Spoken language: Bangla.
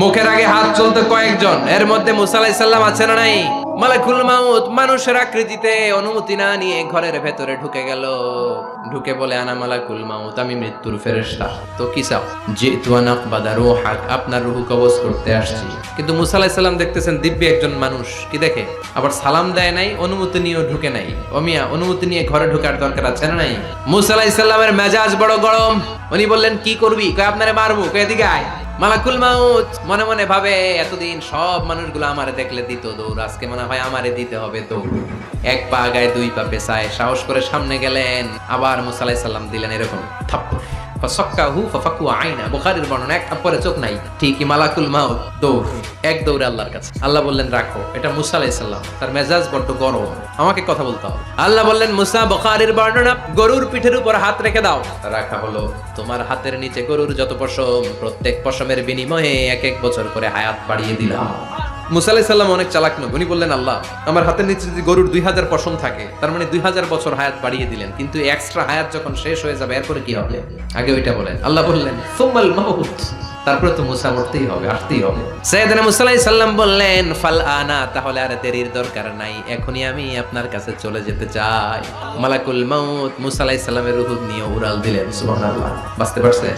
মুখের আগে হাত চলতে কয়েকজন, এর মধ্যে মুসা আলাইহিস সালাম আছে না নাই? মালাকুল মাউত মানুষের আকৃতিতে অনুমতি না নিয়ে ঘরের ভেতরে ঢুকে গেল। ঢুকে বলে, আনা মালাকুল মাউত, আমি মৃত্যুর ফেরেশতা। তো কি চাও? জিতু আন আকবাদা রূহাক, আপনার রূহ কবজ করতে আসছি। কিন্তু মুসা আলাইহিস সালাম দেখতেছেন দিব্যি একজন মানুষ, কি দেখে? আবার সালাম দেয় নাই, অনুমতি নিয়েও ঢুকে নাই। ও মিয়া, অনুমতি নিয়ে ঘরে ঢোকার দরকার আছে না নাই? মুসা আলাইহিস সালামের মেজাজ বড় গরম। উনি বললেন, কি করবি? কয়, আপনারে মারবো। কয়, এদিকে আয়। মালাকুল মাউত মনে মনে ভাবে, এতদিন সব মানুষগুলো আমারে দেখলে দিত দৌড়, আজকে মনে হয় আমারে দিতে হবে দৌড়। এক পা আগায় দুই পা পেছায় সাহস করে সামনে গেলেন। আবার মুসা আলাইহিস সালাম দিলেন এরকম থাপ্পড়। ফাসাক্কাহু ফাফাকু আইনা, বুখারীর বর্ণনা, এক থাপ্পড়ে চোখ নাই। ঠিকই মালাকুল মাউত দৌড়, এক দৌড়ে আল্লাহর কাছে। আল্লাহ বললেন, রাখো। এটা মুসা আলাইহিস সালাম, তার মেজাজ বড্ড গরম, আমাকে কথা বলতে হবে। আল্লাহ বললেন, মুসা, বুখারীর বর্ণনা, গরুর পিঠের উপর হাত রেখে দাও। রাখা হলো। তোমার হাতের নিচে গরুর যত পশম, প্রত্যেক পশমের বিনিময়ে এক এক বছর করে হায়াত বাড়িয়ে দিলাম। মুসা আলাইহিস সালাম অনেক চালাক নয়, উনি বললেন, আল্লাহ, আমার হাতের নিচে যদি গরুর 2000 পশম থাকে, তার মানে 2000 বছর হায়াত বাড়িয়ে দিলেন, কিন্তু এক্সট্রা হায়াত যখন শেষ হয়ে যাবে এরপরে কি হবে? আগে ওইটা বলেন। আল্লাহ বললেন, সুম্মাল মাউত, তারপরে তো মুসা মরতেই হবে, আসতেই হবে। সাইয়েদনা মুসা আলাইহিস সালাম বললেন, ফাল আনা, তাহলে আর দেরির দরকার নাই, এখনই আমি আপনার কাছে চলে যেতে চাই। মালাকুল মাউত মুসা আলাইহিস সালামের রূহ নিয়ে উড়াল দিলেন। সুবহানাল্লাহ। বাঁচতে পারছে?